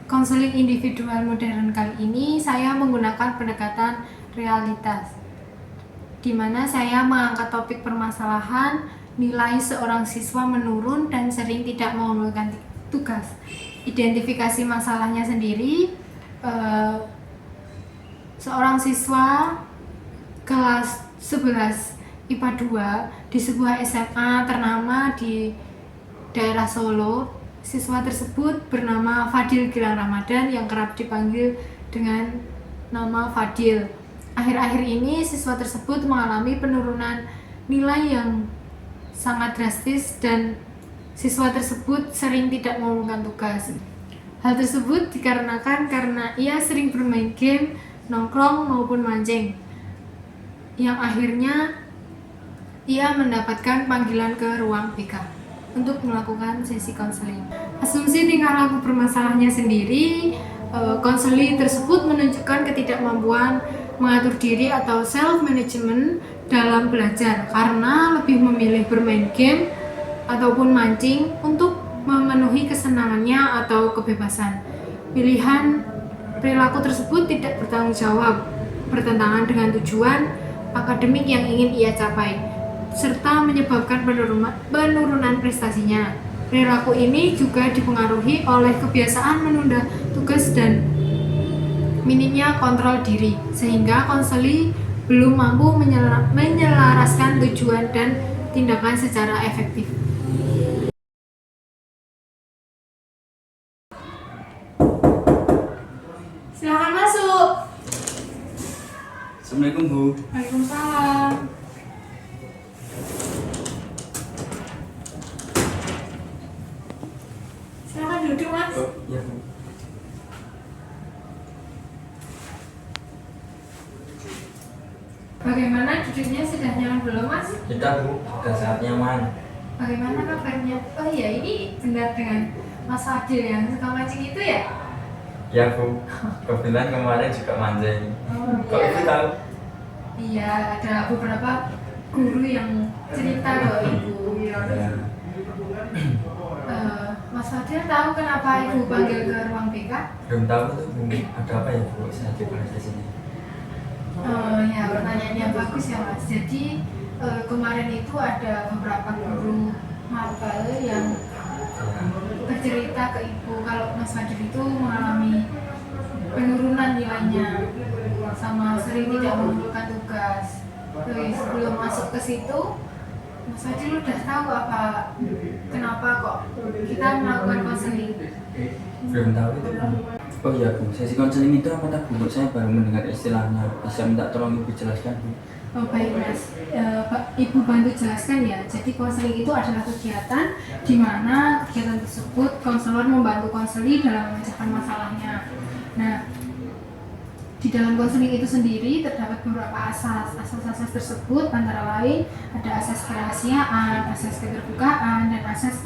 konseling individual modern kali ini saya menggunakan pendekatan realitas, di mana saya mengangkat topik permasalahan nilai seorang siswa menurun dan sering tidak mengumpulkan tugas. Identifikasi masalahnya sendiri, seorang siswa kelas 11 IPA 2 di sebuah SMA ternama di daerah Solo. Siswa tersebut bernama Fadil Gilang Ramadan yang kerap dipanggil dengan nama Fadil. Akhir-akhir ini siswa tersebut mengalami penurunan nilai yang sangat drastis dan siswa tersebut sering tidak mengumpulkan tugas. Hal tersebut dikarenakan karena ia sering bermain game, nongkrong maupun mancing, yang akhirnya ia mendapatkan panggilan ke ruang BK untuk melakukan sesi konseling. Asumsi tingkah laku bermasalahnya sendiri, konseling tersebut menunjukkan ketidakmampuan mengatur diri atau self management dalam belajar karena lebih memilih bermain game ataupun mancing untuk memenuhi kesenangannya atau kebebasan. Pilihan perilaku tersebut tidak bertanggung jawab, bertentangan dengan tujuan akademik yang ingin ia capai, serta menyebabkan penurunan prestasinya. Perilaku ini juga dipengaruhi oleh kebiasaan menunda tugas dan minimnya kontrol diri, sehingga konseli belum mampu menyelaraskan tujuan dan tindakan secara efektif. Silakan masuk. Assalamualaikum Bu. Waalaikumsalam. Silakan duduk Mas. Oh, iya Bu. Bagaimana duduknya, sudah nyaman belum Mas? Kita Bu, sudah saat nyaman. Bagaimana kabarnya? Oh iya, ini benar dengan Mas Fadil yang suka mancing itu ya? Ya Bu, kebetulan kemarin juga mancing. Oh Kok Ibu tahu? Iya, ada beberapa guru yang cerita ke Ibu. Ya. Mas Fadil tahu kenapa Ibu panggil ke ruang BK? Belum tahu tuh Bu, ada apa ya Bu saya dibahas di sini? Ya, pertanyaannya bagus ya Mas. Jadi kemarin itu ada beberapa guru mapel yang bercerita ke Ibu kalau Mas Fadil itu mengalami penurunan nilainya sama sering tidak mengumpulkan tugas. Jadi sebelum masuk ke situ, Mas Fadil udah tahu apa kenapa kok kita melakukan konseling? Belum tahu itu Bu. Oh iya Bu, sesi konseling itu apa tak Bu? Saya baru mendengar istilahnya. Bisa minta tolong Ibu jelaskan Bu? Oh baik Mas, Ibu bantu jelaskan ya. Jadi konseling itu adalah kegiatan di mana kegiatan tersebut konselor membantu konseli dalam memecahkan masalahnya. Nah, di dalam konseling itu sendiri terdapat beberapa asas. Asas-asas tersebut antara lain ada asas kerahasiaan, asas keterbukaan, dan asas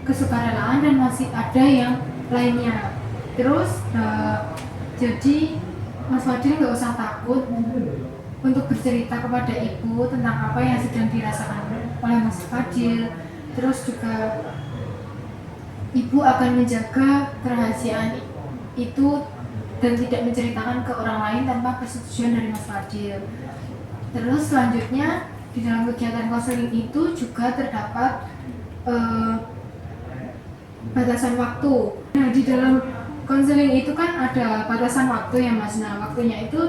kesukarelaan, dan masih ada yang lainnya. Terus jadi Mas Fadil nggak usah takut untuk bercerita kepada Ibu tentang apa yang sedang dirasakan oleh Mas Fadil. Terus juga Ibu akan menjaga kerahasiaan itu dan tidak menceritakan ke orang lain tanpa persetujuan dari Mas Fadil. Terus selanjutnya di dalam kegiatan konseling itu juga terdapat batasan waktu. Nah, di dalam konseling itu kan ada batasan waktu ya Mas. Nah, waktunya itu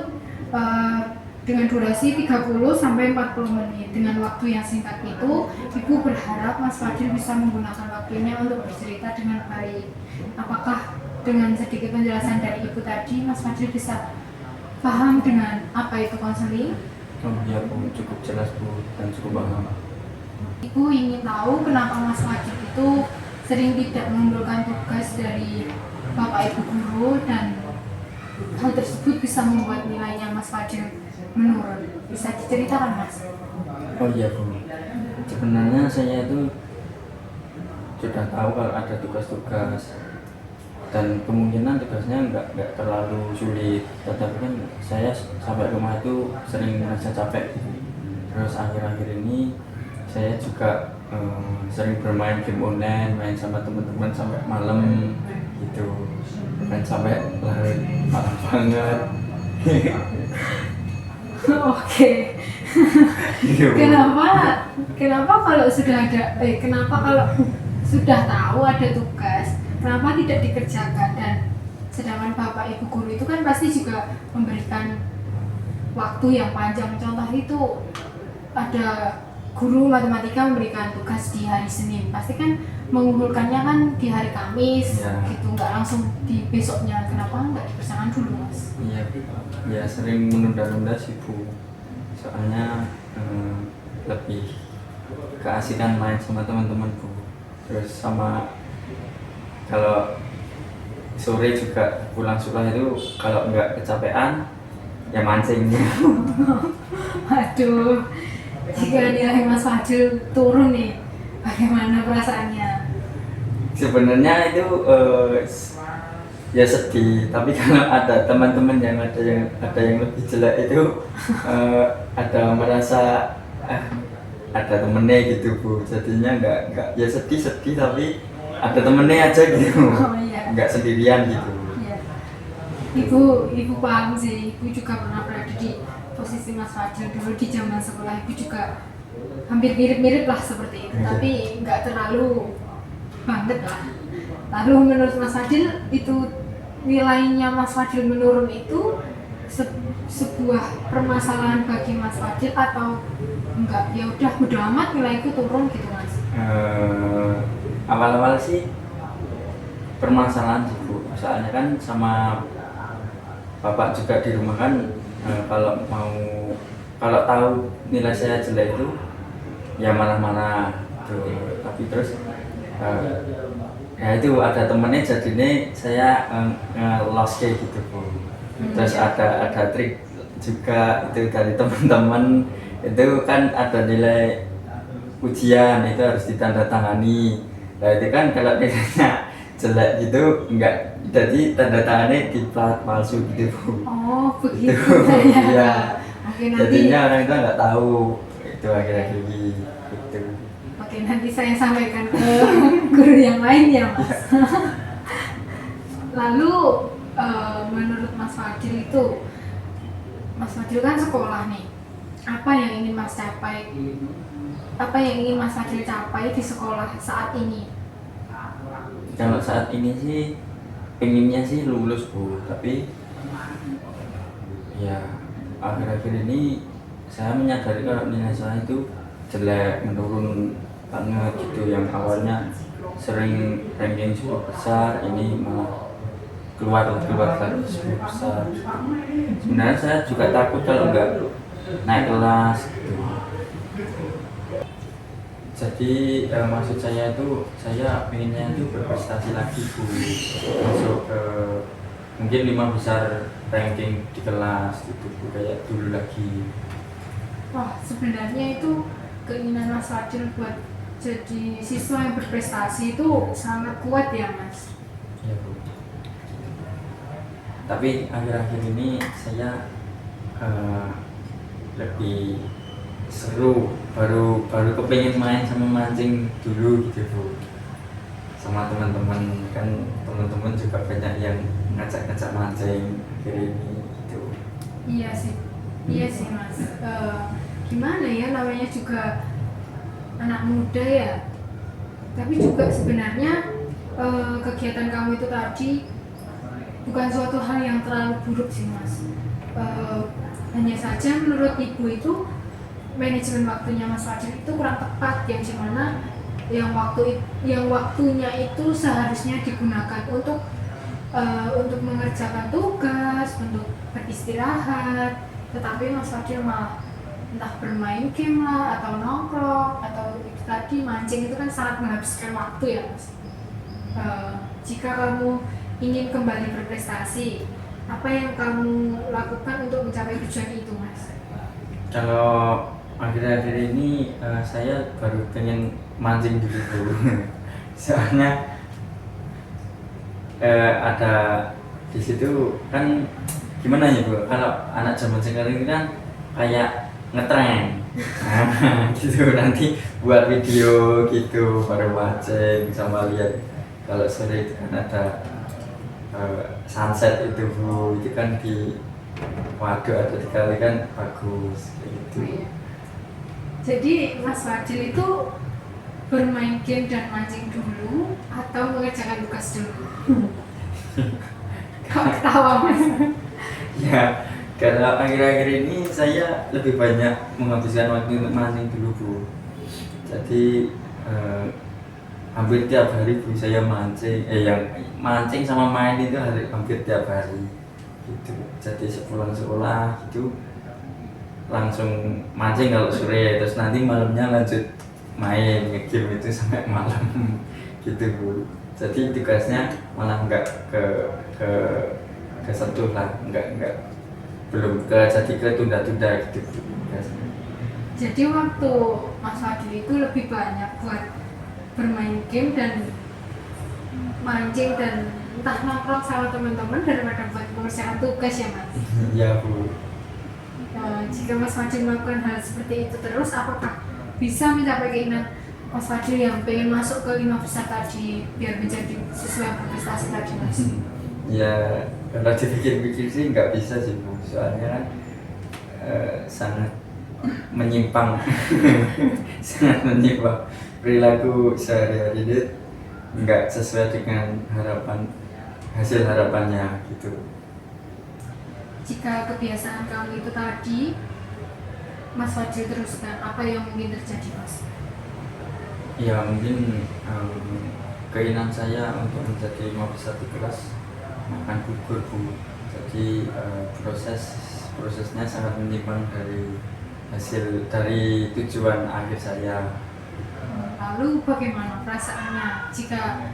dengan durasi 30 sampai 40 menit. Dengan waktu yang singkat itu, Ibu berharap Mas Fadil bisa menggunakan waktunya untuk bercerita dengan baik. Apakah dengan sedikit penjelasan dari Ibu tadi, Mas Fadil bisa paham dengan apa itu konseling? Oh iya Bu, cukup jelas Bu dan cukup paham. Ibu ingin tahu kenapa Mas Fadil itu sering tidak mengumpulkan tugas dari Bapak Ibu guru dan hal tersebut bisa membuat nilainya Mas Fadil menurun. Bisa diceritakan Mas? Oh iya Bu, sebenarnya saya itu sudah tahu kalau ada tugas-tugas dan kemungkinan tugasnya nggak terlalu sulit, tetapi kan saya sampai rumah itu sering merasa capek. Terus akhir-akhir ini saya juga sering bermain game online, main sama teman-teman sampai malam gitu. bukan sampai larut malam banget. Oke. Gitu. Kenapa kalau sudah ada kenapa kalau sudah tahu ada tugas, kenapa tidak dikerjakan? Dan sedangkan Bapak Ibu guru itu kan pasti juga memberikan waktu yang panjang. Contoh itu ada guru matematika memberikan tugas di hari Senin, pasti kan mengumpulkannya kan di hari Kamis Ya. gitu, nggak langsung di besoknya. Kenapa nggak dikerjakan dulu, Mas? Iya, ya sering menunda-nunda sih Bu. Soalnya lebih keasikan main sama teman-teman Bu. Terus sama kalau sore juga pulang sekolah itu kalau nggak kecapean ya mancing. Aduh, jika nilai Mas Fadil turun nih, bagaimana perasaannya? Sebenarnya itu ya sedih, tapi kalau ada teman-teman yang ada yang lebih jelek itu ada merasa ada temennya gitu Bu, jadinya nggak ya sedih tapi ada temennya aja gitu. Oh iya. Nggak sendirian gitu. Iya. Ibu paham sih, ibu juga pernah berada di posisi Mas Fadil dulu di zaman sekolah. Ibu juga hampir mirip-mirip lah seperti itu, Iya. tapi nggak terlalu banget lah. Lalu menurut Mas Fadil itu nilainya Mas Fadil menurun itu sebuah permasalahan bagi Mas Fadil atau enggak? Ya udah bodo amat nilaiku turun gitu, Mas. Awal-awal sih permasalahan sih Bu, soalnya kan sama bapak juga di rumah kan kalau tahu nilai saya jelek itu ya marah-marah tuh. Tapi terus ya itu ada temennya jadinya saya lost kayak gitu Bu. Terus ada trik juga itu dari teman-teman, itu kan ada nilai ujian itu harus ditandatangani. Nah itu kan kalau nilainya jelek gitu enggak, jadi tanda tangannya di plat palsu gitu Bu. Oh begitu Itu, ya. iya. Oke, nanti Jadinya orang itu nggak tahu itu akhir-akhir ini gitu. Oke, nanti saya sampaikan ke guru yang lain ya, Mas. Lalu menurut Mas Fadil itu, Mas Fadil kan sekolah nih. Apa yang ingin Mas capai? Apa yang ingin Mas Fadil capai di sekolah saat ini? Kalau saat ini sih pengennya sih lulus Bu, tapi ya akhir-akhir ini saya menyadari kalau nilai saya itu jelek, menurun banget gitu. Yang awalnya sering ranking 10 besar, ini malah keluar dari 10 besar gitu. Sebenarnya saya juga takut kalau nggak naik kelas gitu. Jadi maksud saya itu saya pengennya itu berprestasi lagi Bu, masuk ke mungkin 5 besar ranking di kelas gitu Bu, kayak dulu lagi. Wah, sebenarnya itu keinginan Mas Fadil buat jadi siswa yang berprestasi itu sangat kuat ya, Mas. Ya Bu. Tapi akhir-akhir ini saya lebih seru, baru kepengen main sama mancing dulu gitu Bu, sama teman-teman. Kan teman-teman juga banyak yang ngajak-ngajak mancing akhir ini gitu. Iya sih Mas. Gimana ya, namanya juga anak muda ya. Tapi juga sebenarnya kegiatan kamu itu tadi bukan suatu hal yang terlalu buruk sih Mas. Hanya saja menurut ibu itu manajemen waktunya Mas Fadil itu kurang tepat, yang dimana yang waktunya itu seharusnya digunakan untuk mengerjakan tugas, untuk beristirahat, tetapi Mas Fadil malah entah bermain game lah atau nongkrong atau itu tadi mancing. Itu kan sangat menghabiskan waktu ya Mas. Jika kamu ingin kembali berprestasi, apa yang kamu lakukan untuk mencapai tujuan itu Mas? Kalau akhir-akhir ini saya baru pengen mancing dulu Bu. Soalnya ada di situ kan gimana ya Bu, kalau anak zaman sekarang ini kan kayak ngetren. Gitu nanti buat video gitu baru mancing sama lihat kalau sore itu kan ada sunset itu Bu, itu kan di waduk atau di kali kan bagus kayak gitu. Jadi Mas Fadil itu bermain game dan mancing dulu atau mengerjakan tugas dulu? Kau ketawa Mas. Ya, kalau akhir-akhir ini saya lebih banyak menghabiskan waktu untuk mancing dulu Bu. Jadi hampir tiap hari Bu saya mancing, yang mancing sama main itu hampir tiap hari gitu. Jadi sepulang sekolah gitu langsung mancing kalau sore, terus nanti malamnya lanjut main game itu sampai malam gitu Bu. Jadi tugasnya malah nggak ke sentuh lah, nggak belum jadi ketunda-tunda gitu Bu tugasnya. Jadi waktu Mas Fadil itu lebih banyak buat bermain game dan mancing dan entah nongkrong sama teman-teman daripada buat mengerjakan tugas ya Mas? Iya Bu. Jika Mas Fadil melakukan hal seperti itu terus, apakah bisa mencapai keinginan Mas Fadil yang pengen masuk ke 5 besar tadi biar menjadi siswa berprestasi tadi Mas? Ya kalau dipikir-pikir sih nggak bisa sih Bu, soalnya kan sangat menyimpang sangat menyimpang perilaku sehari-hari itu nggak sesuai dengan hasil harapannya gitu. Jika kebiasaan kamu itu tadi Mas Fadil teruskan, apa yang mungkin terjadi Mas? Ya mungkin keinginan saya untuk menjadi 5 besar di kelas akan gugur Bu. Jadi prosesnya sangat menyimpang dari tujuan akhir saya. Lalu bagaimana perasaannya jika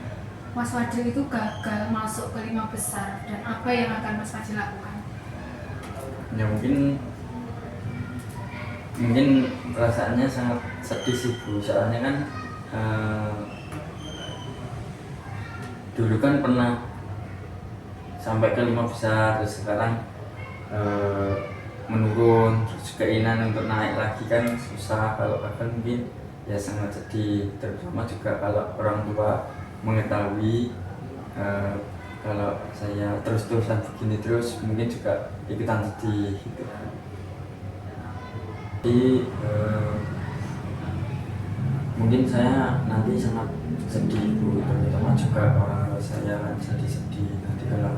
Mas Fadil itu gagal masuk ke 5 besar dan apa yang akan Mas Fadil lakukan? Ya mungkin perasaannya sangat sedih sih Bu, soalnya kan dulu kan pernah sampai ke 5 besar, terus sekarang menurun, terus keinginan untuk naik lagi kan susah. Kalau gagal mungkin ya sangat sedih, terutama juga kalau orang tua mengetahui kalau saya terus-terusan begini terus mungkin juga ikutan sedih gitu. Jadi mungkin saya nanti sangat sedih Bu, terutama juga orang tua saya kan sedih nanti kalau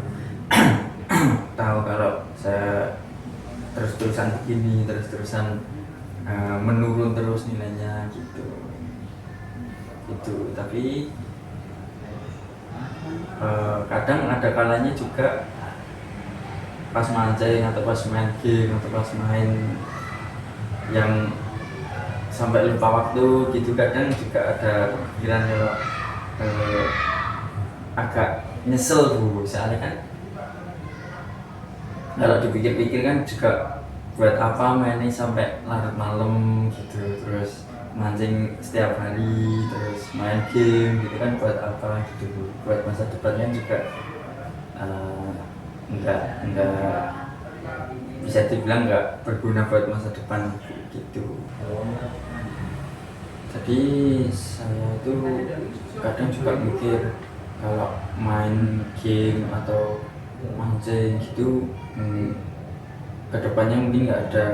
tahu kalau saya terus-terusan begini, terus-terusan menurun terus nilainya gitu. Tapi kadang ada kalanya juga pas mancing atau pas main game atau pas main yang sampai lupa waktu gitu, kadang juga ada pikiran kalau agak nyesel Bu, soalnya kan kalau dipikir-pikir kan juga buat apa mainnya sampai larut malam gitu, terus mancing setiap hari, terus main game gitu kan buat apa gitu Bu. Buat masa depannya juga enggak bisa dibilang enggak berguna buat masa depan gitu. Jadi saya itu kadang juga mikir kalau main game atau mancing gitu kedepannya mungkin nggak ada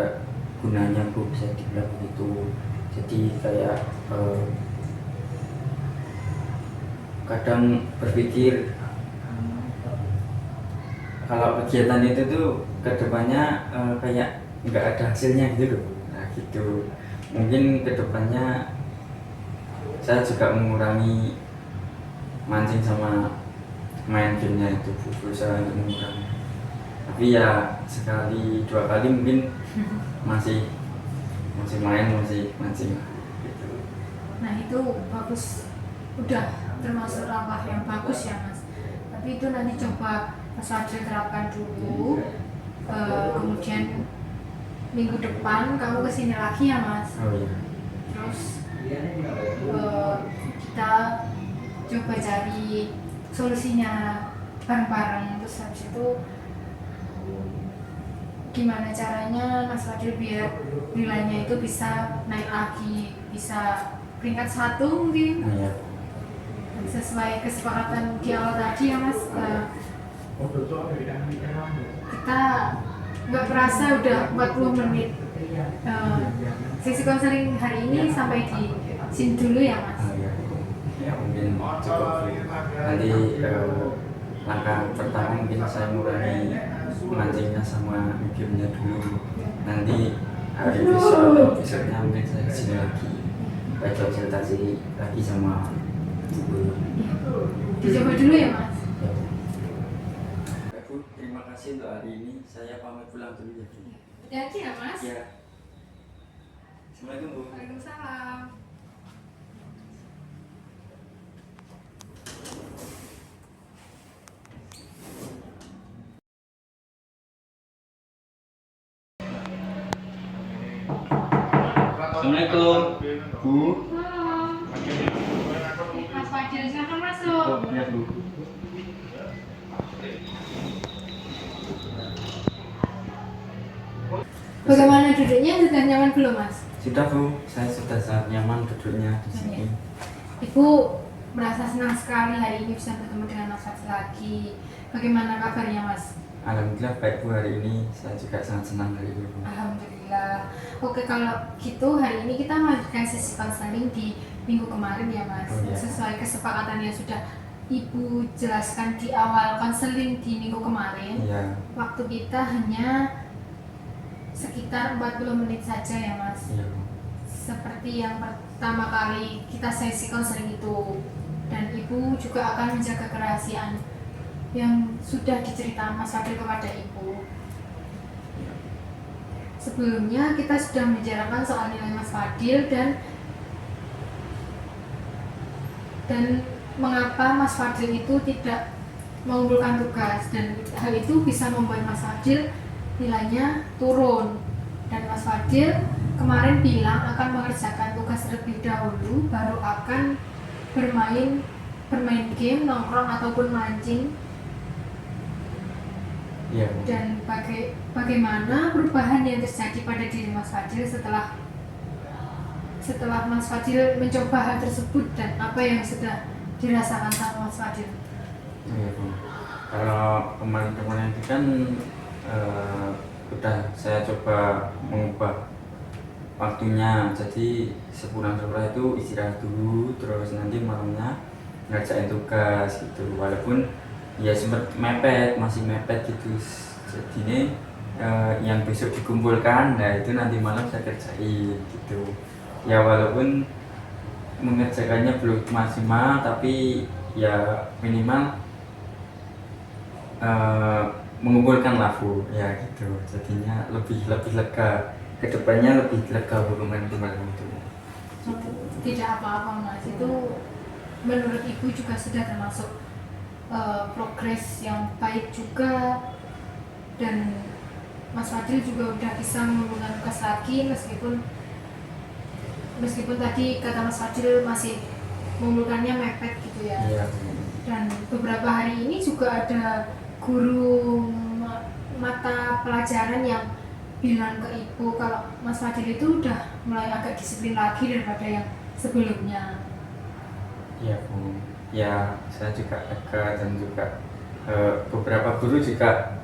gunanya Bu, bisa dibilang begitu. Jadi kayak kadang berpikir kalau kegiatan itu tuh kedepannya kayak nggak ada hasilnya gitu loh. Nah gitu, mungkin kedepannya saya juga mengurangi mancing sama main gamenya itu, berusaha untuk mengurangi. Tapi ya sekali 2 kali mungkin masih main, masih mancing gitu. Nah itu bagus, udah termasuk langkah yang bagus ya Mas. Tapi itu nanti coba Mas Fadil terapkan dulu, kemudian minggu depan kamu kesini lagi ya Mas. Oh iya. Terus kita coba cari solusinya bareng-bareng. Terus habis itu gimana caranya Mas Fadil biar nilainya itu bisa naik lagi, bisa peringkat 1 mungkin. Iya. Sesuai kesepakatan di awal tadi ya Mas, kita nggak kerasa udah 40 menit. Sesi konseling hari ini sampai di sini dulu ya Mas. Ya mungkin cukup. Nanti langkah pertama mungkin saya mulai mancingnya sama mediumnya dulu. Nanti hari besoknya mungkin saya kesini lagi baca konsultasi lagi sama ibu. Dicoba dulu ya Mas. Bu, terima kasih untuk hari ini. Saya pamit pulang dulu ya Bu. Hati-hati ya Mas. Ya. Assalamualaikum Bu. Waalaikumsalam. Assalamualaikum Bu. Halo. Mas Fadil, silahkan masuk. Oh, ya Bu. Bagaimana duduknya? Sudah nyaman belum Mas? Sudah Bu, saya sudah sangat nyaman duduknya di sini. Ibu merasa senang sekali hari ini bisa bertemu dengan Mas Fadil lagi. Bagaimana kabarnya Mas? Alhamdulillah baik Bu, hari ini saya juga sangat senang hari ini Bu. Alhamdulillah. Oke, kalau gitu hari ini kita melanjutkan sesi konseling di minggu kemarin ya Mas. Oh, iya. Sesuai kesepakatan yang sudah Ibu jelaskan di awal konseling di minggu kemarin. Iya. Waktu kita hanya sekitar 40 menit saja ya Mas. Iya Bu. Seperti yang pertama kali kita sesi konseling itu. Dan Ibu juga akan menjaga kerahasiaan yang sudah diceritakan Mas Fadil kepada Ibu. Sebelumnya kita sudah membicarakan soal nilai Mas Fadil dan mengapa Mas Fadil itu tidak mengumpulkan tugas, dan hal itu bisa membuat Mas Fadil nilainya turun. Dan Mas Fadil kemarin bilang akan mengerjakan tugas terlebih dahulu baru akan bermain game, nongkrong ataupun mancing. Iya Bu. Dan bagaimana perubahan yang terjadi pada diri Mas Fadil setelah Mas Fadil mencoba hal tersebut, dan apa yang sudah dirasakan sama Mas Fadil? Iya Bu. Kalau kemarin-kemarin itu kan udah saya coba mengubah waktunya, jadi sepulang sekolah itu istirahat dulu, terus nanti malamnya ngerjain tugas gitu. Walaupun ya sempat masih mepet gitu, jadi ini yang besok dikumpulkan, nah itu nanti malam saya kerjain gitu ya. Walaupun mengerjakannya belum maksimal, tapi ya minimal mengumpulkan lah Bu ya gitu, jadinya lebih lega, kedepannya lebih lega Bu kemarin itu gitu. Tidak apa-apa Mas, itu menurut Ibu juga sudah termasuk progres yang baik juga. Dan Mas Fadil juga udah bisa mengumpulkan tugas lagi, meskipun tadi kata Mas Fadil masih mengumpulkannya mepet gitu ya. Iya. Dan beberapa hari ini juga ada guru mata pelajaran yang bilang ke Ibu kalau Mas Fadil itu udah mulai agak disiplin lagi daripada yang sebelumnya. Iya Bu, ya saya juga lega, dan juga beberapa guru juga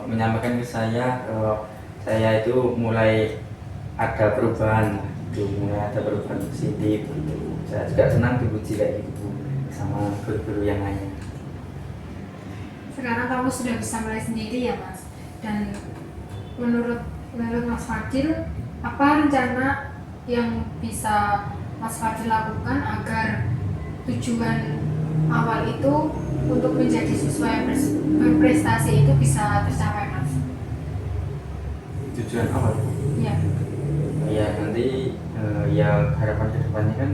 menyampaikan ke saya kalau saya itu mulai ada perubahan gitu, mulai ada perubahan positif gitu. Saya juga senang dipuji kayak gitu sama guru-guru yang lain. Sekarang kamu sudah bisa mulai sendiri ya Mas. Dan menurut Mas Fadil, apa rencana yang bisa Mas Fadil lakukan agar tujuan awal itu untuk menjadi siswa yang berprestasi itu bisa tercapai Mas? Tujuan awal Bu? Ya. Ya nanti ya harapan kedepannya kan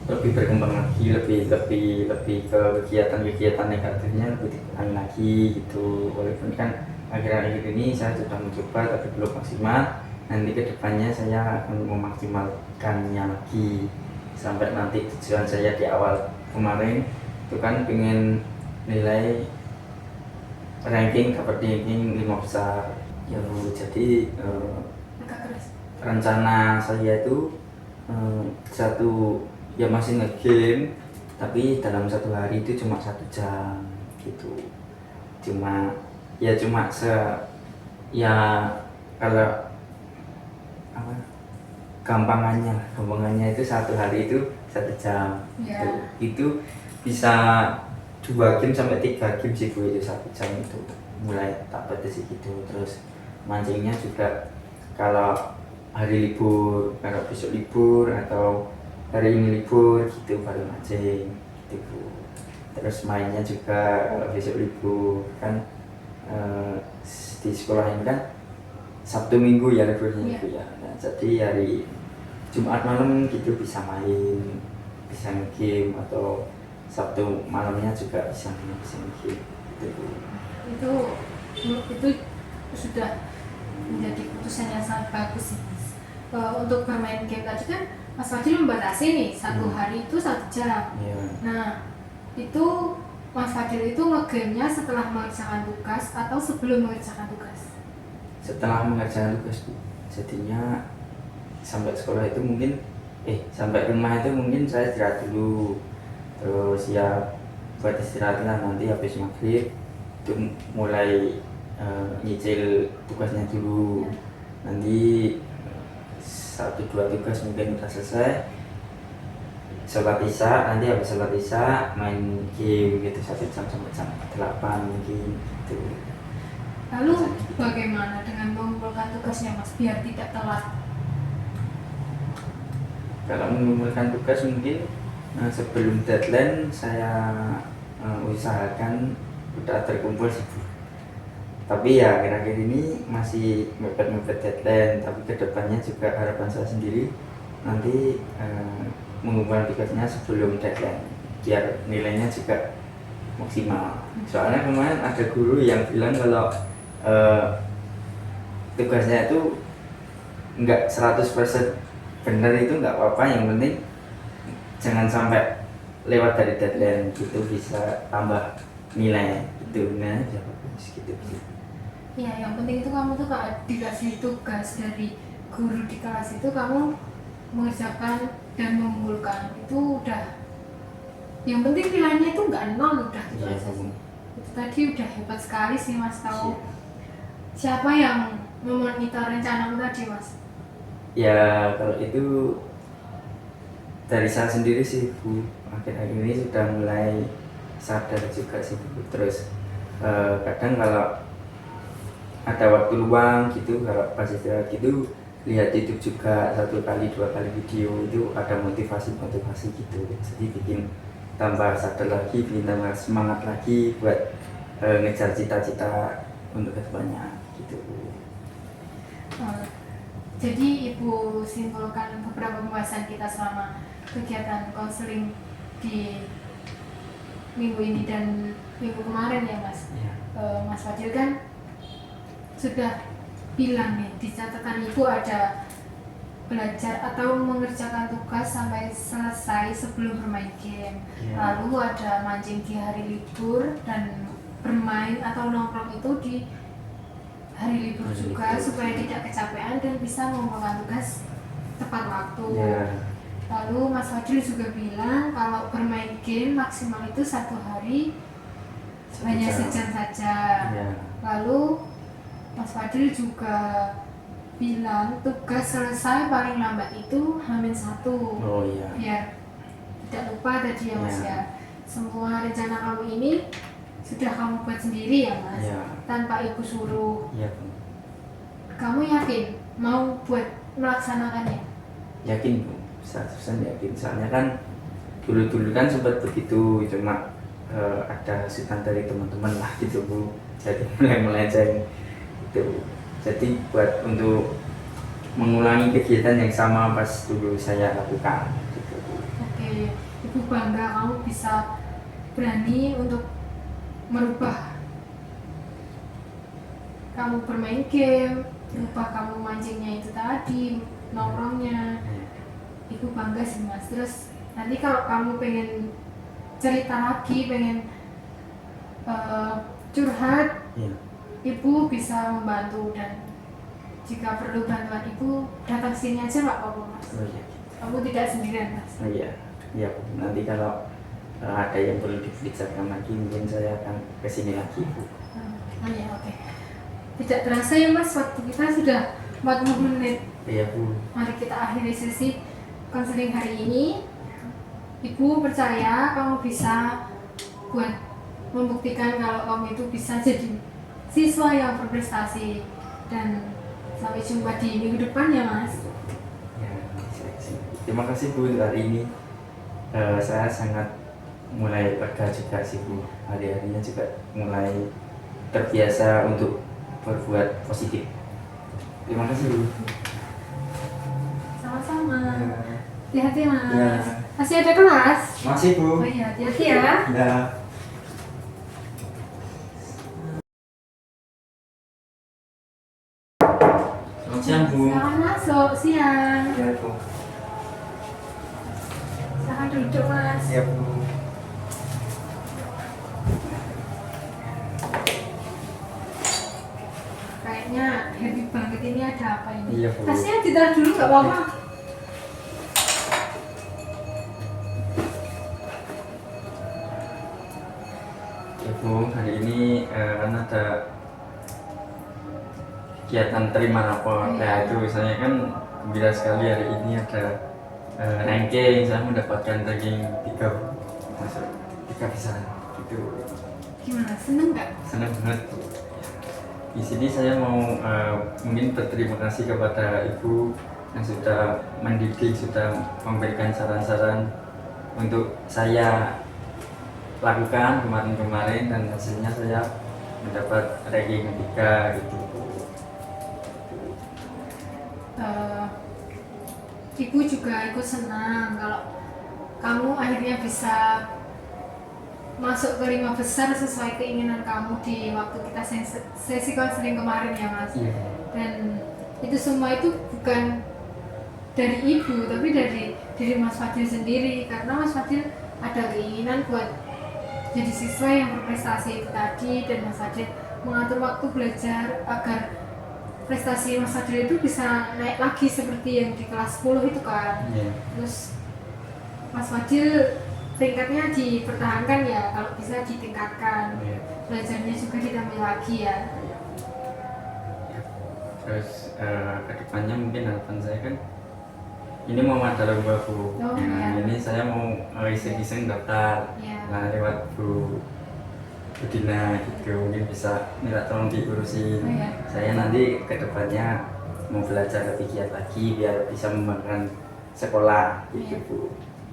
lebih berkembang lagi, lebih ke kegiatan negatifnya lebih dikurangi lagi gitu. Walaupun kan akhir-akhir ini saya sudah mencoba tapi belum maksimal, nanti kedepannya saya akan memaksimalkannya lagi sampai nanti tujuan saya di awal kemarin itu kan pengen nilai ranking, dapat ranking 5 besar ya Bu. Jadi rencana saya itu satu ya masih nge-game, tapi dalam satu hari itu cuma 1 jam gitu. Cuma ya kalau apa gampangannya itu satu hari itu 1 jam Ya. itu bisa 2 game sampai 3 game sih Bu, itu 1 jam itu mulai tak batasi gitu. Terus mancingnya juga kalau hari libur, kalau besok libur atau hari ini libur gitu baru mancing gitu Bu. Terus mainnya juga kalau besok libur kan di sekolah ini kan Sabtu Minggu ya liburnya Bu ya. Nah, jadi hari Jumat malam gitu bisa main, bisa game, atau Sabtu malamnya juga bisa game gitu Bu. Itu sudah menjadi keputusan yang sangat bagus sih Mas. Untuk bermain game tadi kan Mas Fadil membatasi nih satu hari itu 1 jam. Yeah. Nah itu Mas Fadil itu nge-game-nya setelah mengerjakan tugas atau sebelum mengerjakan tugas? Setelah mengerjakan tugas Bu. Jadinya sampai sekolah itu mungkin sampai rumah itu mungkin saya istirahat dulu, terus ya buat istirahat lah, nanti habis maghrib itu mulai nyicil tugasnya dulu. Nanti 1-2 tugas mungkin udah selesai, sholat isya, nanti habis sholat isya main game gitu 1 jam sampai jam 8 mungkin gitu. Lalu bagaimana dengan mengumpulkan tugasnya Mas biar tidak telat? Kalau mengumpulkan tugas mungkin sebelum deadline saya usahakan udah terkumpul sih Bu. Tapi ya akhir-akhir ini masih mepet-mepet deadline, tapi kedepannya juga harapan saya sendiri nanti mengumpulkan tugasnya sebelum deadline biar nilainya juga maksimal. Soalnya kemarin ada guru yang bilang kalau tugasnya itu enggak 100% benar, itu enggak apa-apa, yang penting jangan sampai lewat dari deadline gitu, bisa tambah nilai gitu. Nah bisa bagus gitu. Ya yang penting itu kamu tuh kalau dikasih tugas dari guru di kelas itu kamu mengerjakan dan mengumpulkan, itu udah yang penting nilainya itu nggak 0 udah gitu aja sih. Itu tadi udah hebat sekali sih Mas. Tahu siapa yang memonitor rencanamu tadi Mas? Ya kalau itu dari saya sendiri sih Bu, akhir-akhir ini sudah mulai sadar juga sih Bu. Terus kadang kalau ada waktu luang gitu, kalau pas istirahat gitu lihat YouTube juga 1 kali 2 kali video, itu ada motivasi gitu, jadi bikin tambah sadar lagi, bikin tambah semangat lagi buat ngejar cita-cita untuk kedepannya gitu. Jadi Ibu simpulkan beberapa pembahasan kita selama kegiatan konseling di minggu ini dan minggu kemarin ya Mas. Ya. Mas Fadil kan sudah bilang nih di catatan Ibu ada belajar atau mengerjakan tugas sampai selesai sebelum bermain game. Lalu ada mancing di hari libur dan bermain atau nongkrong itu di hari libur juga supaya tidak kecapean dan bisa mengumpulkan tugas tepat waktu. Lalu Mas Fadil juga bilang kalau bermain game maksimal itu 1 hari hanya 1 jam saja. Lalu Mas Fadil juga bilang tugas selesai paling lambat itu H-1. Biar tidak lupa tadi ya Mas ya. Semua rencana kamu ini sudah kamu buat sendiri ya Mas, tanpa Ibu suruh. Kamu yakin mau buat melaksanakannya? Yakin Bu, 100% yakin. Soalnya kan dulu kan sempat begitu, cuma ada hasutan dari teman-teman lah gitu Bu, jadi mulai melenceng gitu. Jadi buat untuk mengulangi kegiatan yang sama pas dulu saya lakukan gitu Bu. Oke, Ibu bangga kamu bisa berani untuk merubah kamu bermain game, merubah kamu mancingnya itu tadi, nongkrongnya. Ibu bangga sih Mas. Terus nanti kalau kamu pengen cerita lagi, pengen curhat, Ibu bisa membantu, dan jika perlu bantuan Ibu datang sini aja nggak apa-apa Mas. Kamu tidak sendirian Mas. Iya Bu. Nanti kalau ada yang perlu diperiksakan lagi, mungkin saya akan kesini lagi Bu. Oh ya, oke. Tidak terasa ya Mas, waktu kita sudah 40 menit. Iya Bu. Mari kita akhiri sesi konseling hari ini. Ibu percaya kamu bisa buat membuktikan kalau kamu itu bisa jadi siswa yang berprestasi. Dan sampai jumpa di minggu depan ya Mas. Ya, terima kasih Bu hari ini. Saya sangat mulai lega juga sih Bu. Hari-harinya juga mulai terbiasa untuk berbuat positif. Terima kasih Bu. Sama-sama. Ya. Hati-hati Mas. Ya. Masih ada kelas? Masih Bu. Oh iya, hati-hati ya. Ya. Selamat siang Bu. Selamat masuk siang. Ya Bu. Silahkan duduk Mas. Ya Bu. Kayaknya happy banget ini, ada apa ini? Iya, Bu. Tasnya ditaruh dulu nggak apa-apa. Ya Bu, hari ini kan ada kegiatan terima rapor. Nah itu saya kan gembira sekali hari ini ada ranking, saya mendapatkan ranking 3 masuk 3 besar. Itu Gimana? Seneng nggak? senang banget Bu. Di sini saya mau mungkin berterima kasih kepada Ibu yang sudah mendidik, sudah memberikan saran-saran untuk saya lakukan kemarin-kemarin, dan hasilnya saya mendapat ranking 3 gitu. Ibu juga ikut senang kalau kamu akhirnya bisa masuk ke 5 besar sesuai keinginan kamu di waktu kita sesi konseling kemarin ya Mas. Iya. Dan itu semua itu bukan dari ibu tapi dari diri Mas Fadil sendiri, karena Mas Fadil ada keinginan buat jadi siswa yang berprestasi itu tadi, dan Mas Fadil mengatur waktu belajar agar prestasi Mas Fadil itu bisa naik lagi seperti yang di kelas 10 itu kan. Iya. Terus Mas Fadil tingkatnya dipertahankan ya, kalau bisa ditingkatkan, Iya. belajarnya juga ditambah lagi ya. Terus kedepannya mungkin harapan saya kan ini mau ada lomba Bu. Oh, Nah, iya. ini saya mau iseng-iseng daftar. Iya. Nah lewat Bu Budina gitu, mungkin bisa minta tolong diurusin. Oh, iya. Saya nanti kedepannya mau belajar lebih giat lagi biar bisa membanggakan sekolah gitu Iya. Bu.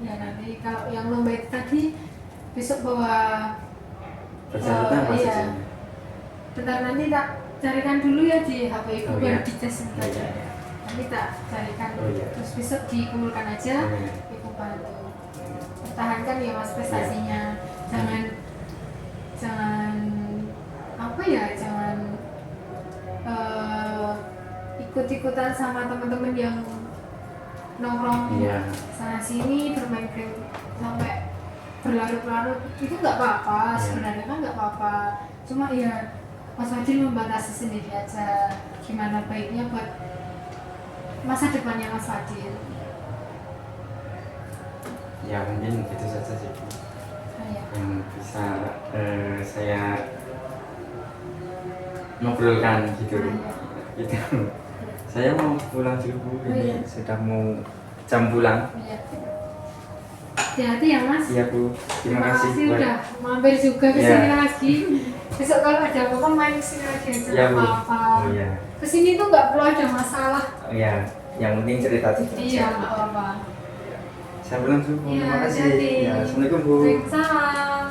Ya nanti kalau yang lomba itu tadi besok bawa Persyaratan apa iya. saja? Bentar nanti tak carikan dulu ya di HP ibu, Oh, baru iya. dites sebentar. Iya, iya. Nanti tak carikan, Oh, iya. terus besok dikumpulkan aja, Oh, iya. ibu bantu. Pertahankan ya Mas prestasinya, jangan apa ya, jangan ikut-ikutan sama teman-teman yang nongkrong Iya. sana sini bermain game sampai berlarut-larut, itu nggak apa-apa. Iya. Sebenarnya kan nggak apa-apa, cuma ya Mas Fadil membatasi sendiri aja gimana baiknya buat masa depannya Mas Fadil. Ya mungkin itu saja sih Bu, Nah, ya. yang bisa saya ngobrolkan gitu. Ah, iya. Gitu. Saya mau pulang dulu Bu, Oh, ini iya. sudah mau jam pulang. Iya. Hati-hati ya Mas. Iya Bu, terima kasih buat- udah mampir juga ke Iya. sini lagi. Besok kalau ada apa-apa main ke sini lagi aja, Iya, Bu. apa-apa. Oh iya. Kesini tuh nggak perlu ada masalah. Oh iya, yang penting cerita-cerita. Iya, nggak apa-apa. Saya pulang dulu Bu, Iya, terima kasih. hati-hati. Ya, Assalamualaikum Bu. Waalaikumsalam.